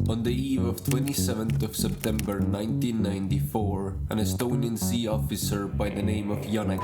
On the eve of 27th of September 1994, an Estonian sea officer by the name of Janek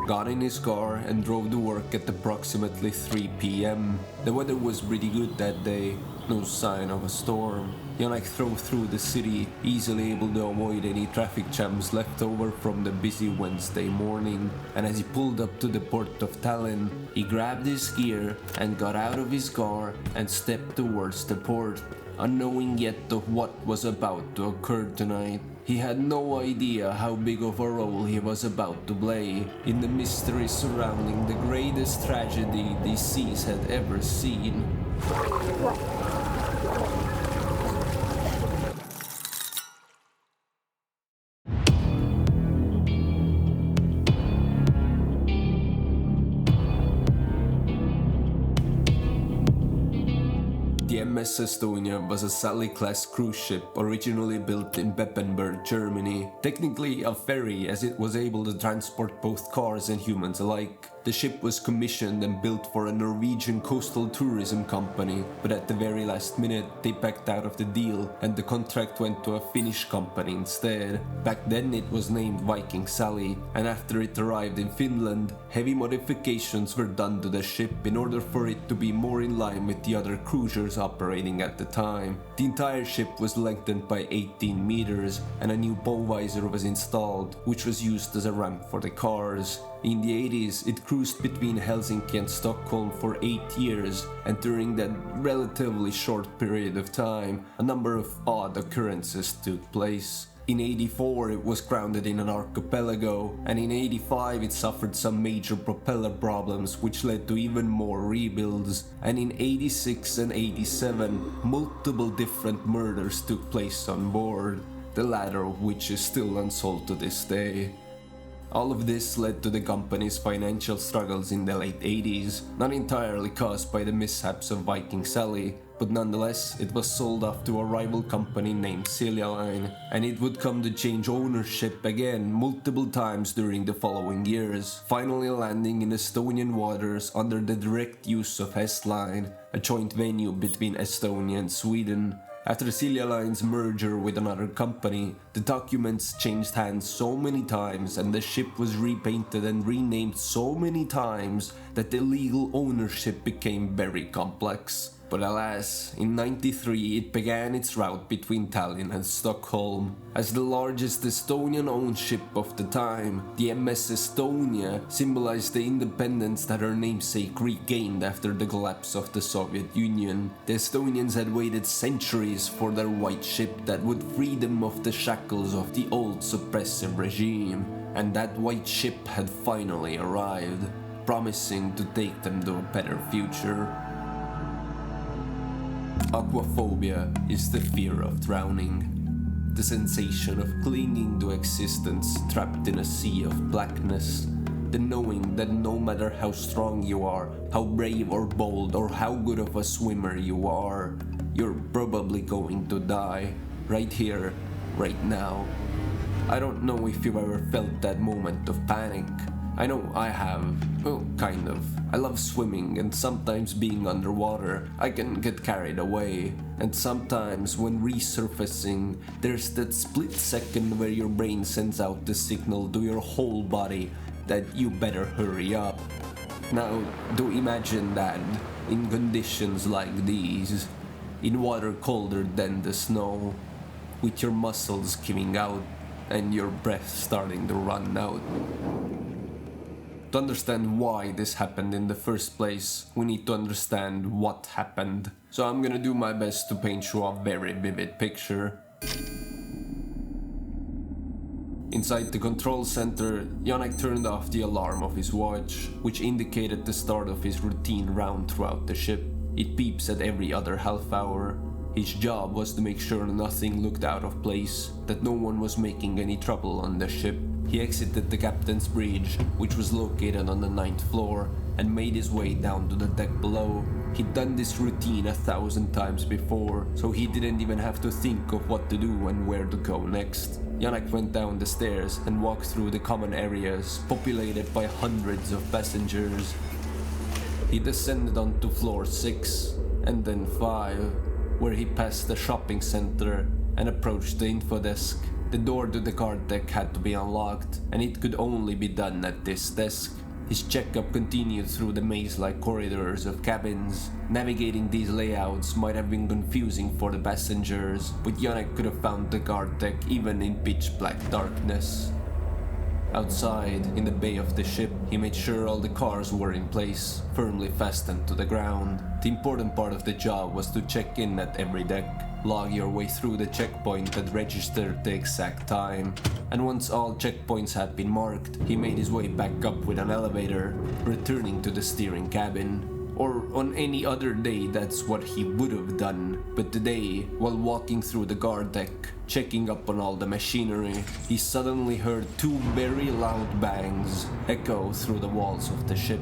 got in his car and drove to work at approximately 3 p.m. The weather was pretty good that day, no sign of a storm. Janek drove through the city, easily able to avoid any traffic jams left over from the busy Wednesday morning. And as he pulled up to the port of Tallinn, he grabbed his gear and got out of his car and stepped towards the port, unknowing yet of what was about to occur tonight. He had no idea how big of a role he was about to play in the mystery surrounding the greatest tragedy these seas had ever seen. The MS Estonia was a Sally-class cruise ship originally built in Beppenburg, Germany. Technically a ferry, as it was able to transport both cars and humans alike. The ship was commissioned and built for a Norwegian coastal tourism company, but at the very last minute they backed out of the deal and the contract went to a Finnish company instead. Back then it was named Viking Sally, and after it arrived in Finland, heavy modifications were done to the ship in order for it to be more in line with the other cruisers operating at the time. The entire ship was lengthened by 18 meters and a new bow visor was installed, which was used as a ramp for the cars. In the 80s, it cruised between Helsinki and Stockholm for 8 years, and during that relatively short period of time, a number of odd occurrences took place. In 84 it was grounded in an archipelago, and in 85 it suffered some major propeller problems which led to even more rebuilds, and in 86 and 87 multiple different murders took place on board, the latter of which is still unsolved to this day. All of this led to the company's financial struggles in the late 80s, not entirely caused by the mishaps of Viking Sally, but nonetheless it was sold off to a rival company named Silja Line, and it would come to change ownership again multiple times during the following years, finally landing in Estonian waters under the direct use of S-Line, a joint venue between Estonia and Sweden. After Silja Line's merger with another company, the documents changed hands so many times and the ship was repainted and renamed so many times that the legal ownership became very complex. But alas, in '93 it began its route between Tallinn and Stockholm. As the largest Estonian-owned ship of the time, the MS Estonia symbolized the independence that her namesake regained after the collapse of the Soviet Union. The Estonians had waited centuries for their white ship that would free them of the shackles of the old suppressive regime, and that white ship had finally arrived, promising to take them to a better future. Aquaphobia is the fear of drowning. The sensation of clinging to existence trapped in a sea of blackness. The knowing that no matter how strong you are, how brave or bold or how good of a swimmer you are, you're probably going to die, right here, right now. I don't know if you've ever felt that moment of panic. I know I have. Well, kind of. I love swimming, and sometimes being underwater, I can get carried away. And sometimes when resurfacing, there's that split second where your brain sends out the signal to your whole body that you better hurry up. Now, do imagine that in conditions like these, in water colder than the snow, with your muscles giving out and your breath starting to run out. To understand why this happened in the first place, we need to understand what happened. So I'm gonna do my best to paint you a very vivid picture. Inside the control center, Janek turned off the alarm of his watch, which indicated the start of his routine round throughout the ship. It beeps at every other half hour. His job was to make sure nothing looked out of place, that no one was making any trouble on the ship. He exited the captain's bridge, which was located on the 9th floor, and made his way down to the deck below. He'd done this routine 1,000 times before, so he didn't even have to think of what to do and where to go next. Janek went down the stairs and walked through the common areas, populated by hundreds of passengers. He descended onto floor 6, and then 5. where he passed the shopping center and approached the info desk. The door to the guard deck had to be unlocked, and it could only be done at this desk. His checkup continued through the maze-like corridors of cabins. Navigating these layouts might have been confusing for the passengers, but Janek could have found the guard deck even in pitch-black darkness. Outside, in the bay of the ship, he made sure all the cars were in place, firmly fastened to the ground. The important part of the job was to check in at every deck, log your way through the checkpoint that registered the exact time. And once all checkpoints had been marked, he made his way back up with an elevator, returning to the steering cabin. Or on any other day, that's what he would have done. But today, while walking through the guard deck, checking up on all the machinery, he suddenly heard two very loud bangs echo through the walls of the ship.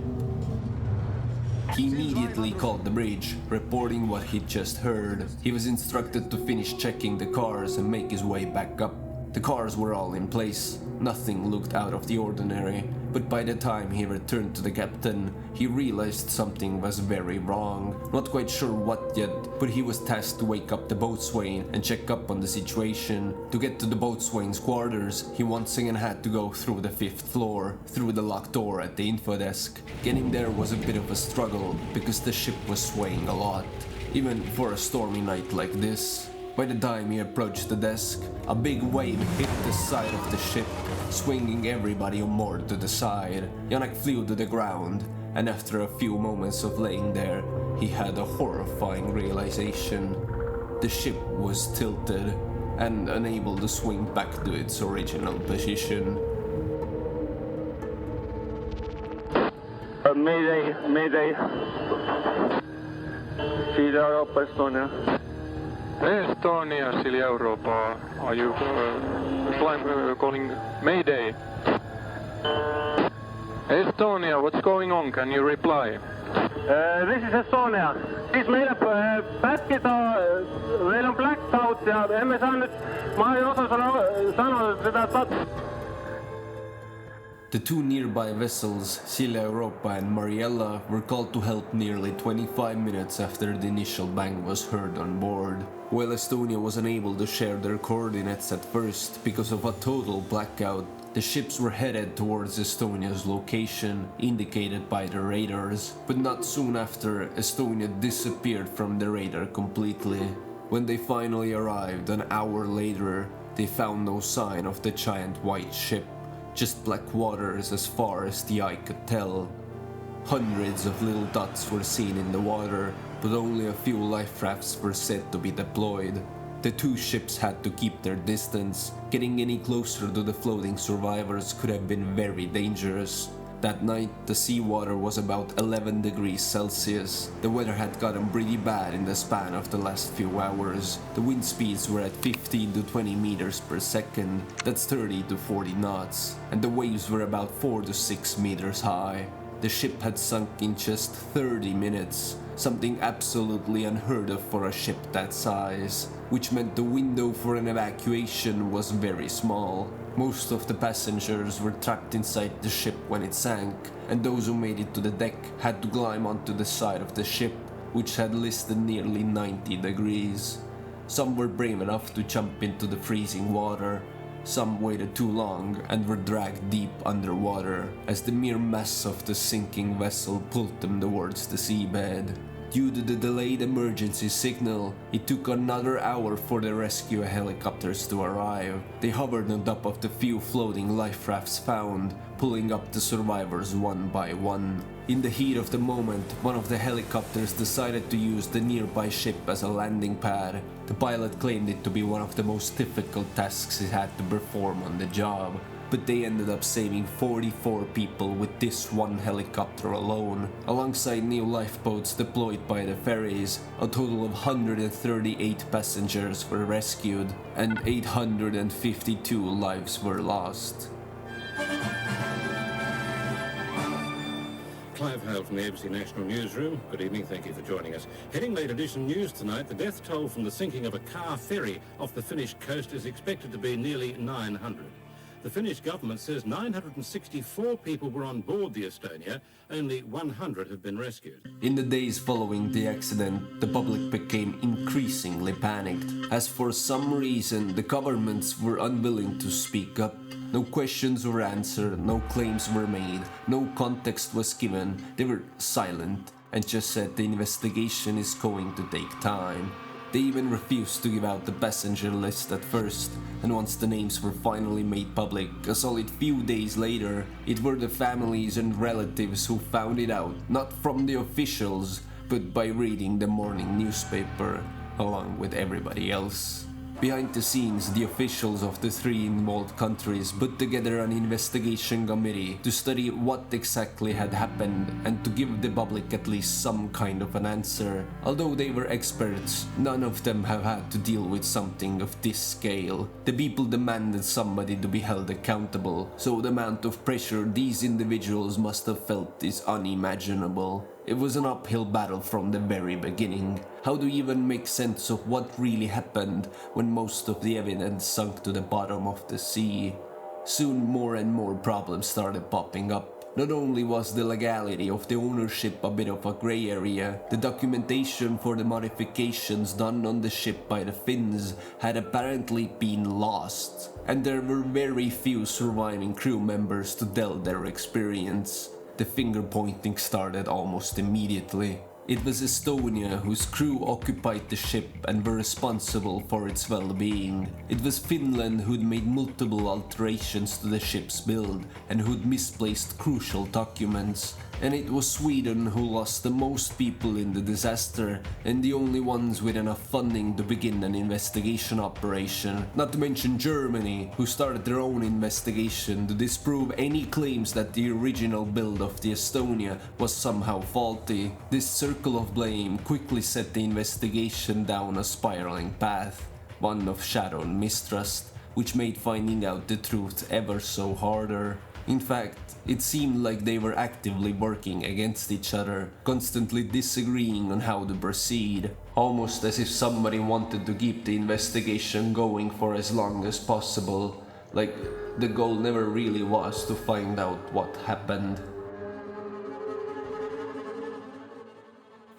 He immediately called the bridge, reporting what he'd just heard. He was instructed to finish checking the cars and make his way back up. The cars were all in place, nothing looked out of the ordinary, but by the time he returned to the captain, he realized something was very wrong. Not quite sure what yet, but he was tasked to wake up the boatswain and check up on the situation. To get to the boatswain's quarters, he once again had to go through the 5th floor, through the locked door at the info desk. Getting there was a bit of a struggle, because the ship was swaying a lot, even for a stormy night like this. By the time he approached the desk, a big wave hit the side of the ship, swinging everybody on board to the side. Janek flew to the ground, and after a few moments of laying there, he had a horrifying realization. The ship was tilted and unable to swing back to its original position. Mayday, mayday. Sea Europa, Estonia. Estonia, Silja Europa, are you calling Mayday? Estonia, what's going on? Can you reply? This is Estonia. Siis meillä pätkit on, meillä on blackout ja emme saa nyt, mä en osaa sanoa sitä. The two nearby vessels, Silja Europa and Mariella, were called to help nearly 25 minutes after the initial bang was heard on board. While Estonia was unable to share their coordinates at first because of a total blackout, the ships were headed towards Estonia's location, indicated by the radars. But not soon after, Estonia disappeared from the radar completely. When they finally arrived an hour later, they found no sign of the giant white ship. Just black waters as far as the eye could tell. Hundreds of little dots were seen in the water, but only a few life rafts were said to be deployed. The two ships had to keep their distance. Getting any closer to the floating survivors could have been very dangerous. That night, the seawater was about 11 degrees Celsius. The weather had gotten pretty bad in the span of the last few hours. The wind speeds were at 15 to 20 meters per second, that's 30 to 40 knots, and the waves were about 4 to 6 meters high. The ship had sunk in just 30 minutes, something absolutely unheard of for a ship that size, which meant the window for an evacuation was very small. Most of the passengers were trapped inside the ship when it sank, and those who made it to the deck had to climb onto the side of the ship, which had listed nearly 90 degrees. Some were brave enough to jump into the freezing water. Some waited too long and were dragged deep underwater as the mere mass of the sinking vessel pulled them towards the seabed. Due to the delayed emergency signal, it took another hour for the rescue helicopters to arrive. They hovered on top of the few floating life rafts found, pulling up the survivors one by one. In the heat of the moment, one of the helicopters decided to use the nearby ship as a landing pad. The pilot claimed it to be one of the most difficult tasks he had to perform on the job, but they ended up saving 44 people with this one helicopter alone. Alongside new lifeboats deployed by the ferries, a total of 138 passengers were rescued and 852 lives were lost. Clive Hale from the ABC National Newsroom. Good evening, thank you for joining us. Heading late edition news tonight, the death toll from the sinking of a car ferry off the Finnish coast is expected to be nearly 900. The Finnish government says 964 people were on board the Estonia. Only 100 have been rescued. In the days following the accident, the public became increasingly panicked, as for some reason the governments were unwilling to speak up. No questions were answered, no claims were made, no context was given. They were silent and just said the investigation is going to take time. They even refused to give out the passenger list at first, and once the names were finally made public, a solid few days later, it were the families and relatives who found it out, not from the officials, but by reading the morning newspaper, along with everybody else. Behind the scenes, the officials of the three involved countries put together an investigation committee to study what exactly had happened and to give the public at least some kind of an answer. Although they were experts, none of them have had to deal with something of this scale. The people demanded somebody to be held accountable, so the amount of pressure these individuals must have felt is unimaginable. It was an uphill battle from the very beginning. How to even make sense of what really happened when most of the evidence sunk to the bottom of the sea? Soon more and more problems started popping up. Not only was the legality of the ownership a bit of a grey area, the documentation for the modifications done on the ship by the Finns had apparently been lost, and there were very few surviving crew members to tell their experience. The finger pointing started almost immediately. It was Estonia whose crew occupied the ship and were responsible for its well-being. It was Finland who'd made multiple alterations to the ship's build and who'd misplaced crucial documents. And it was Sweden who lost the most people in the disaster and the only ones with enough funding to begin an investigation operation. Not to mention Germany, who started their own investigation to disprove any claims that the original build of the Estonia was somehow faulty. This circle of blame quickly set the investigation down a spiraling path, one of shadow and mistrust, which made finding out the truth ever so harder. In fact, it seemed like they were actively working against each other, constantly disagreeing on how to proceed, almost as if somebody wanted to keep the investigation going for as long as possible, like the goal never really was to find out what happened.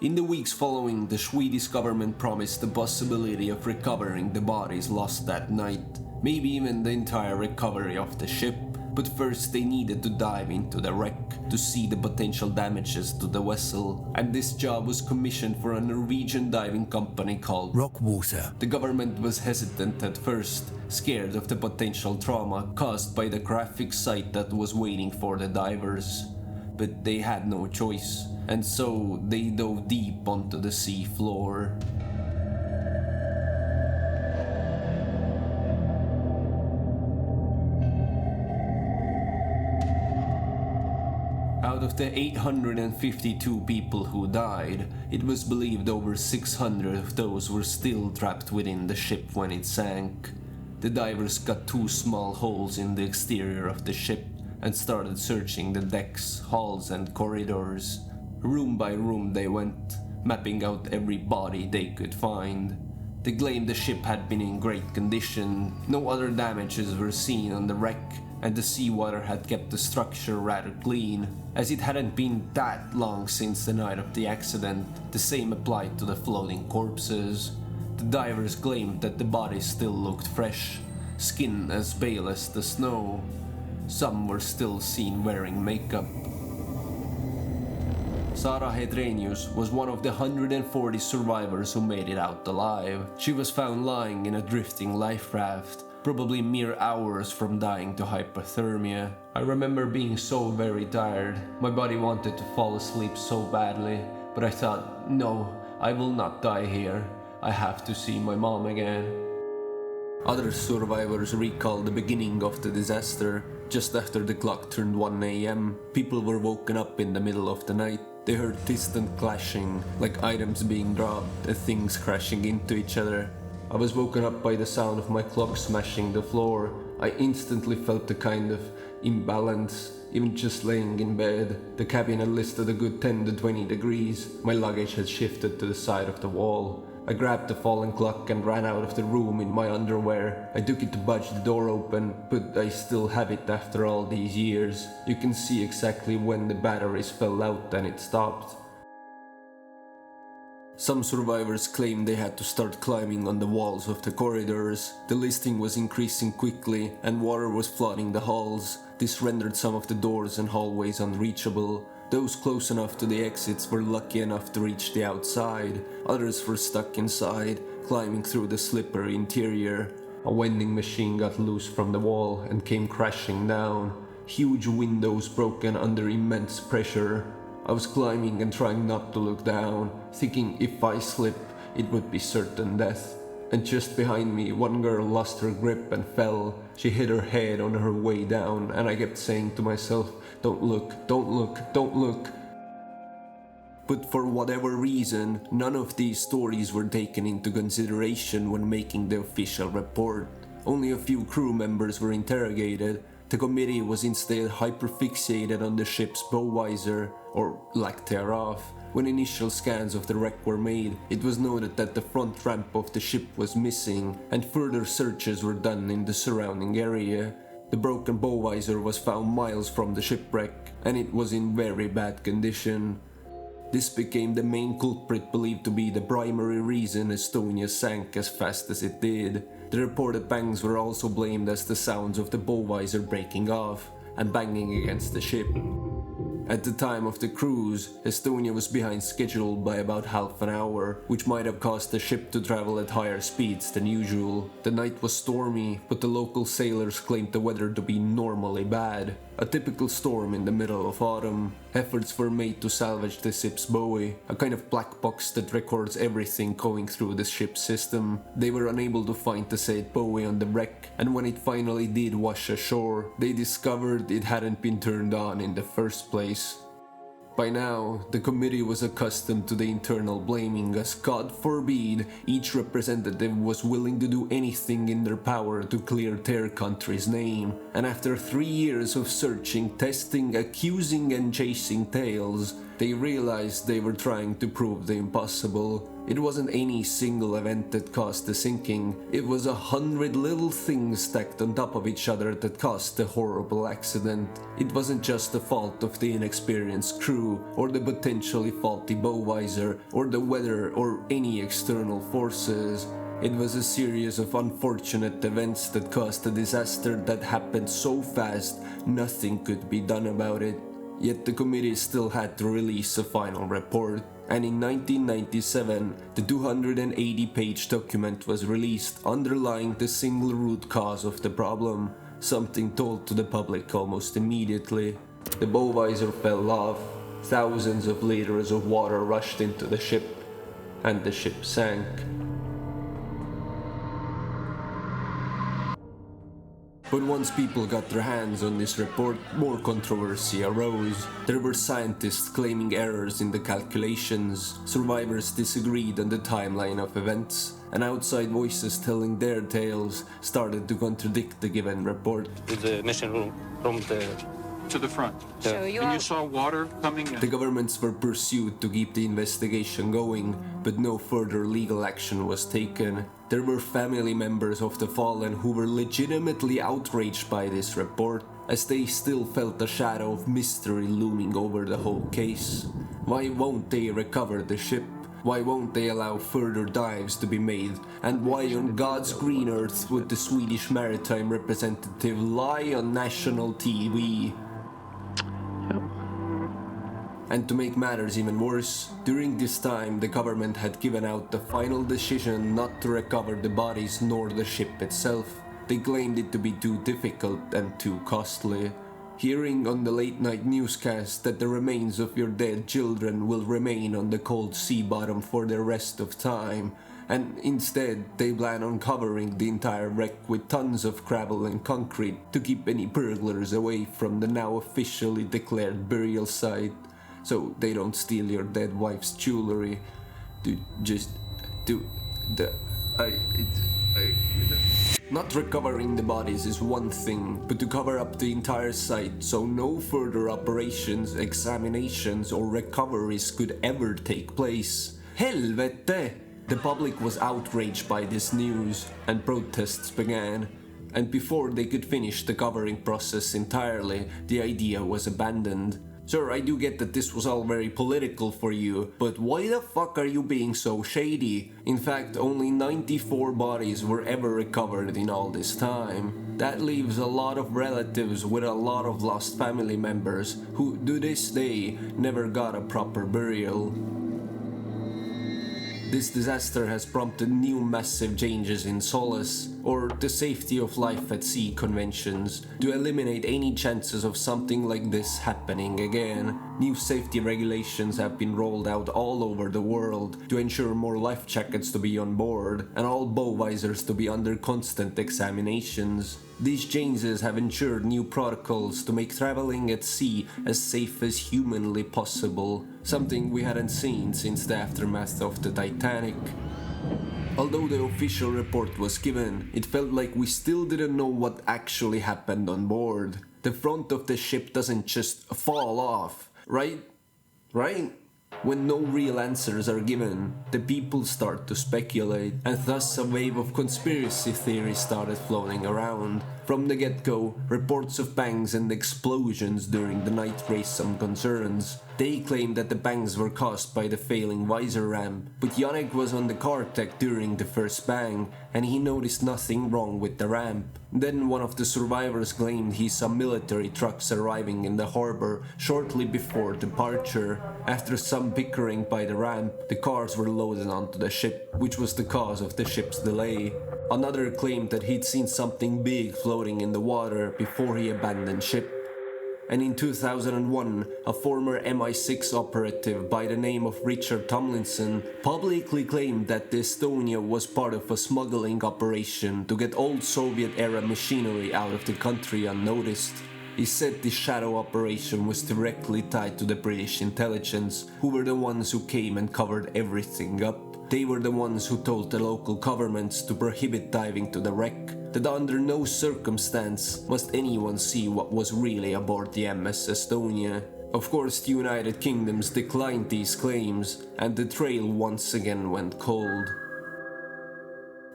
In the weeks following, the Swedish government promised the possibility of recovering the bodies lost that night, maybe even the entire recovery of the ship. But first they needed to dive into the wreck to see the potential damages to the vessel, and this job was commissioned for a Norwegian diving company called Rockwater. The government was hesitant at first, scared of the potential trauma caused by the graphic sight that was waiting for the divers. But they had no choice, and so they dove deep onto the sea floor. Out of the 852 people who died, it was believed over 600 of those were still trapped within the ship when it sank. The divers cut 2 small holes in the exterior of the ship and started searching the decks, halls and corridors. Room by room they went, mapping out every body they could find. They claimed the ship had been in great condition, no other damages were seen on the wreck, and the seawater had kept the structure rather clean, as it hadn't been that long since the night of the accident. The same applied to the floating corpses. The divers claimed that the bodies still looked fresh, skin as pale as the snow. Some were still seen wearing makeup. Sara Hedrenius was one of the 140 survivors who made it out alive. She was found lying in a drifting life raft, probably mere hours from dying to hypothermia. I remember being so very tired. My body wanted to fall asleep so badly, but I thought, no, I will not die here. I have to see my mom again. Other survivors recall the beginning of the disaster. Just after the clock turned 1 a.m., people were woken up in the middle of the night. They heard distant clashing, like items being dropped and things crashing into each other. I was woken up by the sound of my clock smashing the floor. I instantly felt a kind of imbalance, even just laying in bed. The cabin had listed a good 10 to 20 degrees. My luggage had shifted to the side of the wall. I grabbed the fallen clock and ran out of the room in my underwear. I took it to budge the door open, but I still have it after all these years. You can see exactly when the batteries fell out and it stopped. Some survivors claimed they had to start climbing on the walls of the corridors. The listing was increasing quickly and water was flooding the halls. This rendered some of the doors and hallways unreachable. Those close enough to the exits were lucky enough to reach the outside. Others were stuck inside, climbing through the slippery interior. A vending machine got loose from the wall and came crashing down. Huge windows broken under immense pressure. I was climbing and trying not to look down, thinking if I slip, it would be certain death. And just behind me, one girl lost her grip and fell. She hit her head on her way down, and I kept saying to myself, "Don't look, don't look, don't look." But for whatever reason, none of these stories were taken into consideration when making the official report. Only a few crew members were interrogated. The committee was instead hyperfixated on the ship's bow visor, or lack thereof. When initial scans of the wreck were made, it was noted that the front ramp of the ship was missing, and further searches were done in the surrounding area. The broken bow visor was found miles from the shipwreck, and it was in very bad condition. This became the main culprit believed to be the primary reason Estonia sank as fast as it did. The reported bangs were also blamed as the sounds of the bow visor breaking off and banging against the ship. At the time of the cruise, Estonia was behind schedule by about half an hour, which might have caused the ship to travel at higher speeds than usual. The night was stormy, but the local sailors claimed the weather to be normally bad. A typical storm in the middle of autumn. Efforts were made to salvage the ship's buoy, a kind of black box that records everything going through the ship's system. They were unable to find the said buoy on the wreck, and when it finally did wash ashore, they discovered it hadn't been turned on in the first place. By now, the committee was accustomed to the internal blaming, as God forbid each representative was willing to do anything in their power to clear their country's name. And after 3 years of searching, testing, accusing and chasing tails, they realized they were trying to prove the impossible. It wasn't any single event that caused the sinking, it was 100 little things stacked on top of each other that caused the horrible accident. It wasn't just the fault of the inexperienced crew, or the potentially faulty bow visor, or the weather, or any external forces. It was a series of unfortunate events that caused a disaster that happened so fast, nothing could be done about it. Yet the committee still had to release a final report. And in 1997, the 280-page document was released underlying the single root cause of the problem, something told to the public almost immediately. The bow visor fell off, thousands of liters of water rushed into the ship, and the ship sank. But once people got their hands on this report, more controversy arose. There were scientists claiming errors in the calculations, survivors disagreed on the timeline of events, and outside voices telling their tales started to contradict the given report. The mission room from the To the front. So And you saw water coming in. The governments were pursued to keep the investigation going, but no further legal action was taken. There were family members of the fallen who were legitimately outraged by this report, as they still felt a shadow of mystery looming over the whole case. Why won't they recover the ship? Why won't they allow further dives to be made? And why on God's green earth would the Swedish maritime representative lie on national TV? And to make matters even worse, during this time the government had given out the final decision not to recover the bodies nor the ship itself. They claimed it to be too difficult and too costly. Hearing on the late night newscast that the remains of your dead children will remain on the cold sea bottom for the rest of time, and instead they plan on covering the entire wreck with tons of gravel and concrete to keep any burglars away from the now officially declared burial site, so they don't steal your dead wife's jewelry. Not recovering the bodies is one thing, but to cover up the entire site so no further operations, examinations or recoveries could ever take place. Helvete! The public was outraged by this news, and protests began. And before they could finish the covering process entirely, the idea was abandoned. Sir, I do get that this was all very political for you, but why the fuck are you being so shady? In fact, only 94 bodies were ever recovered in all this time. That leaves a lot of relatives with a lot of lost family members who, to this day, never got a proper burial. This disaster has prompted new massive changes in SOLAS, or the Safety of Life at Sea conventions, to eliminate any chances of something like this happening again. New safety regulations have been rolled out all over the world to ensure more life jackets to be on board and all bow visors to be under constant examinations. These changes have ensured new protocols to make traveling at sea as safe as humanly possible, something we hadn't seen since the aftermath of the Titanic. Although the official report was given, it felt like we still didn't know what actually happened on board. The front of the ship doesn't just fall off, right? Right? When no real answers are given, the people start to speculate, and thus a wave of conspiracy theories started floating around. From the get-go, reports of bangs and explosions during the night raised some concerns. They claimed that the bangs were caused by the failing visor ramp, but Yannick was on the car deck during the first bang, and he noticed nothing wrong with the ramp. Then one of the survivors claimed he saw military trucks arriving in the harbor shortly before departure. After some bickering by the ramp, the cars were loaded onto the ship, which was the cause of the ship's delay. Another claimed that he'd seen something big floating in the water before he abandoned ship. And in 2001, a former MI6 operative by the name of Richard Tomlinson publicly claimed that the Estonia was part of a smuggling operation to get old Soviet-era machinery out of the country unnoticed. He said this shadow operation was directly tied to the British intelligence, who were the ones who came and covered everything up. They were the ones who told the local governments to prohibit diving to the wreck, that under no circumstance must anyone see what was really aboard the MS Estonia. Of course, the United Kingdoms declined these claims, and the trail once again went cold.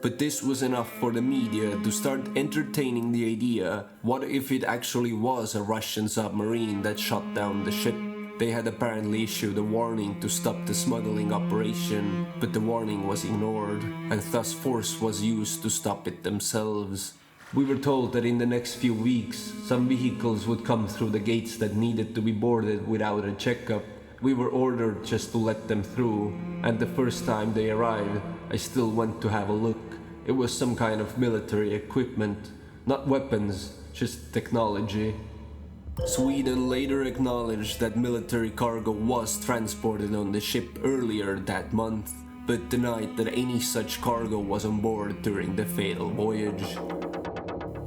But this was enough for the media to start entertaining the idea, what if it actually was a Russian submarine that shot down the ship? They had apparently issued a warning to stop the smuggling operation, but the warning was ignored, and thus force was used to stop it themselves. We were told that in the next few weeks, some vehicles would come through the gates that needed to be boarded without a checkup. We were ordered just to let them through, and the first time they arrived, I still went to have a look. It was some kind of military equipment, not weapons, just technology. Sweden later acknowledged that military cargo was transported on the ship earlier that month, but denied that any such cargo was on board during the fatal voyage.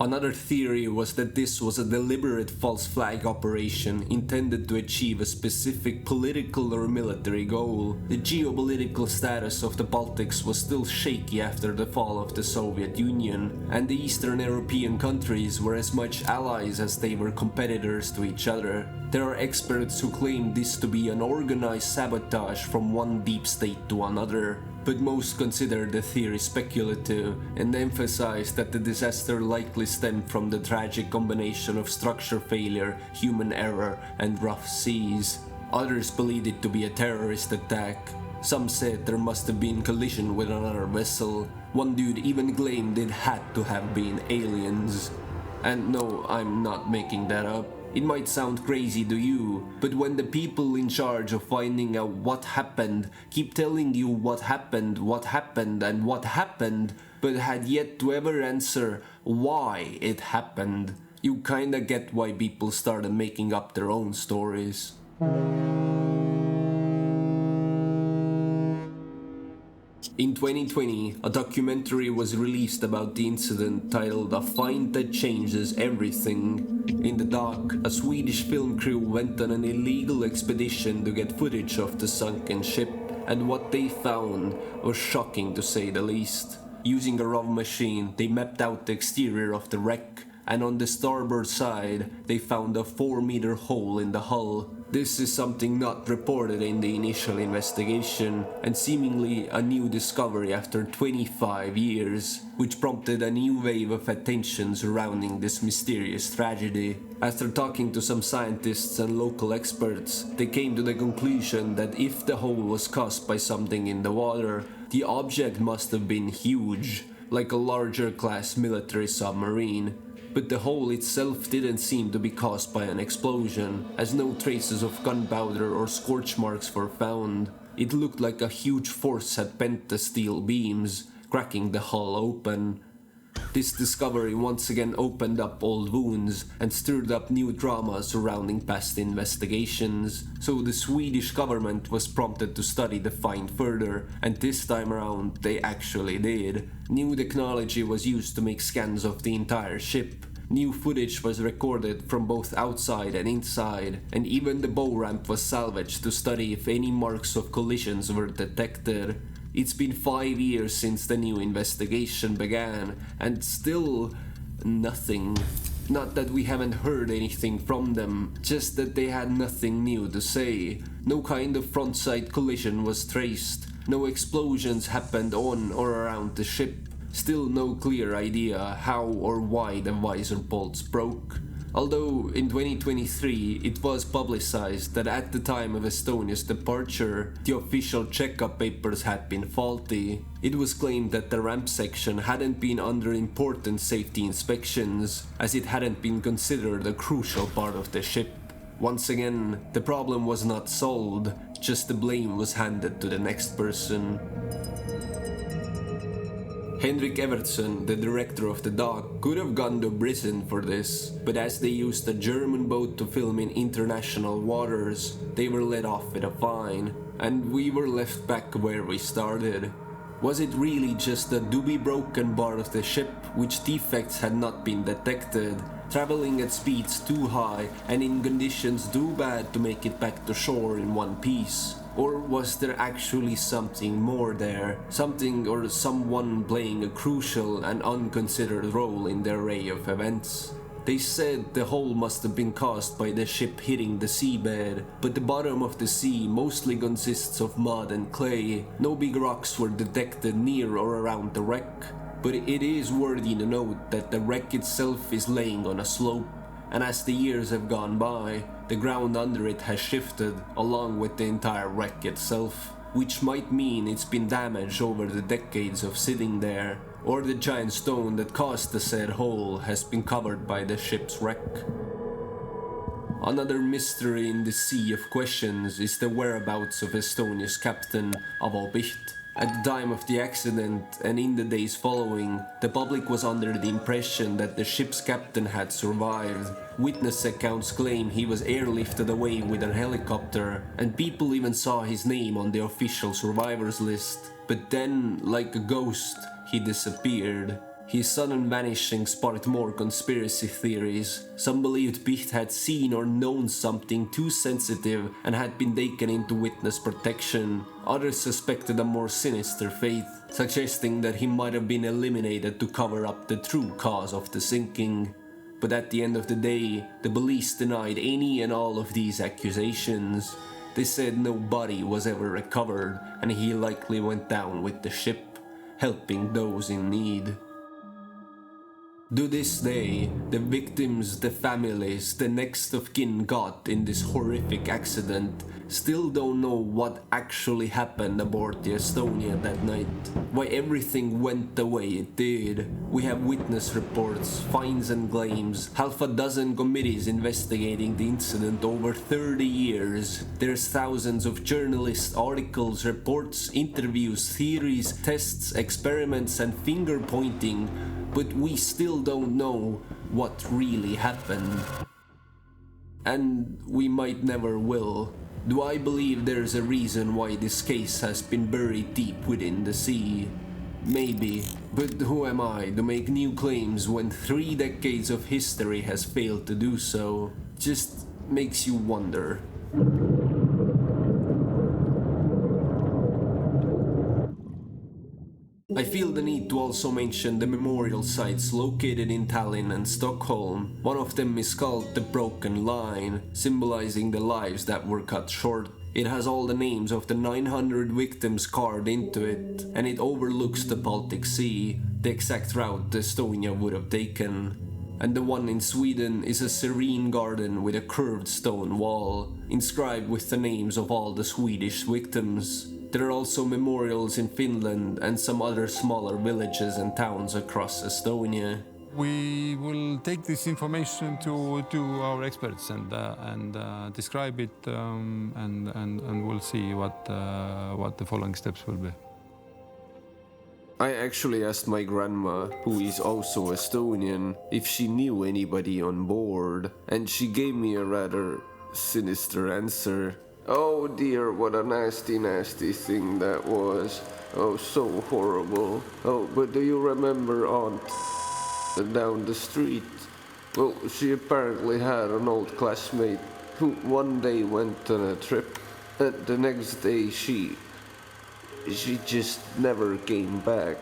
Another theory was that this was a deliberate false flag operation intended to achieve a specific political or military goal. The geopolitical status of the Baltics was still shaky after the fall of the Soviet Union, and the Eastern European countries were as much allies as they were competitors to each other. There are experts who claim this to be an organized sabotage from one deep state to another, but most consider the theory speculative and emphasize that the disaster likely stemmed from the tragic combination of structure failure, human error, and rough seas. Others believed it to be a terrorist attack. Some said there must have been collision with another vessel. One dude even claimed it had to have been aliens. And no, I'm not making that up. It might sound crazy to you, but when the people in charge of finding out what happened keep telling you what happened, and what happened, but had yet to ever answer why it happened, you kinda get why people started making up their own stories. In 2020, a documentary was released about the incident titled A Find That Changes Everything. In the doc, a Swedish film crew went on an illegal expedition to get footage of the sunken ship, and what they found was shocking to say the least. Using a ROV machine, they mapped out the exterior of the wreck, and on the starboard side, they found a 4-meter hole in the hull. This is something not reported in the initial investigation, and seemingly a new discovery after 25 years, which prompted a new wave of attention surrounding this mysterious tragedy. After talking to some scientists and local experts, they came to the conclusion that if the hole was caused by something in the water, the object must have been huge, like a larger class military submarine. But the hole itself didn't seem to be caused by an explosion, as no traces of gunpowder or scorch marks were found. It looked like a huge force had bent the steel beams, cracking the hull open. This discovery once again opened up old wounds and stirred up new drama surrounding past investigations, so the Swedish government was prompted to study the find further, and this time around they actually did. New technology was used to make scans of the entire ship. New footage was recorded from both outside and inside, and even the bow ramp was salvaged to study if any marks of collisions were detected. It's been 5 years since the new investigation began, and still nothing. Not that we haven't heard anything from them, just that they had nothing new to say. No kind of front-side collision was traced. No explosions happened on or around the ship. Still no clear idea how or why the visor bolts broke. Although in 2023 it was publicized that at the time of Estonia's departure, the official checkup papers had been faulty. It was claimed that the ramp section hadn't been under important safety inspections, as it hadn't been considered a crucial part of the ship. Once again, the problem was not solved, just the blame was handed to the next person. Henrik Evertsson, the director of the doc, could have gone to prison for this, but as they used a German boat to film in international waters, they were let off with a fine, and we were left back where we started. Was it really just a doobie broken part of the ship, which defects had not been detected, traveling at speeds too high and in conditions too bad to make it back to shore in one piece? Or was there actually something more there? Something or someone playing a crucial and unconsidered role in the array of events? They said the hole must have been caused by the ship hitting the seabed, but the bottom of the sea mostly consists of mud and clay. No big rocks were detected near or around the wreck. But it is worthy to note that the wreck itself is laying on a slope, and as the years have gone by, the ground under it has shifted along with the entire wreck itself, which might mean it's been damaged over the decades of sitting there, or the giant stone that caused the said hole has been covered by the ship's wreck. Another mystery in the sea of questions is the whereabouts of Estonia's captain, Avo Piht. At the time of the accident and in the days following, the public was under the impression that the ship's captain had survived. Witness accounts claim he was airlifted away with a helicopter, and people even saw his name on the official survivors list. But then, like a ghost, he disappeared. His sudden vanishing sparked more conspiracy theories. Some believed Piht had seen or known something too sensitive and had been taken into witness protection. Others suspected a more sinister fate, suggesting that he might have been eliminated to cover up the true cause of the sinking. But at the end of the day, the police denied any and all of these accusations. They said no body was ever recovered and he likely went down with the ship, helping those in need. To this day, the victims, the families, the next of kin got in this horrific accident still don't know what actually happened aboard the Estonia that night. Why everything went the way it did. We have witness reports, fines and claims, half a dozen committees investigating the incident over 30 years. There's thousands of journalists, articles, reports, interviews, theories, tests, experiments and finger pointing, but we still don't know what really happened. And we might never will. Do I believe there's a reason why this case has been buried deep within the sea? Maybe, but who am I to make new claims when 3 decades of history has failed to do so? Just makes you wonder. I feel the need to also mention the memorial sites located in Tallinn and Stockholm. One of them is called the Broken Line, symbolizing the lives that were cut short. It has all the names of the 900 victims carved into it, and it overlooks the Baltic Sea, the exact route Estonia would have taken. And the one in Sweden is a serene garden with a curved stone wall, inscribed with the names of all the Swedish victims. There are also memorials in Finland and some other smaller villages and towns across Estonia. We will take this information to our experts and describe it, and we'll see what the following steps will be. I actually asked my grandma, who is also Estonian, if she knew anybody on board, and she gave me a rather sinister answer. Oh dear, what a nasty, nasty thing that was. Oh, so horrible. Oh, but do you remember Aunt down the street? Well, she apparently had an old classmate who one day went on a trip, and the next day she just never came back.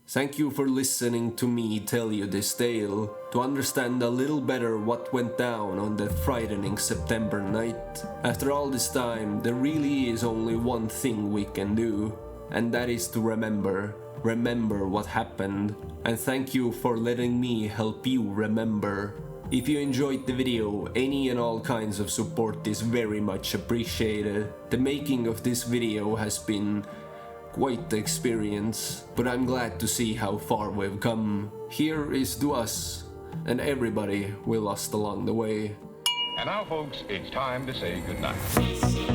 Thank you for listening to me tell you this tale, to understand a little better what went down on that frightening September night. After all this time, there really is only one thing we can do, and that is to remember what happened, and thank you for letting me help you remember. If you enjoyed the video, any and all kinds of support is very much appreciated. The making of this video has been quite the experience, but I'm glad to see how far we've come. Here is to us, and everybody we lost along the way. And now, folks, it's time to say goodnight.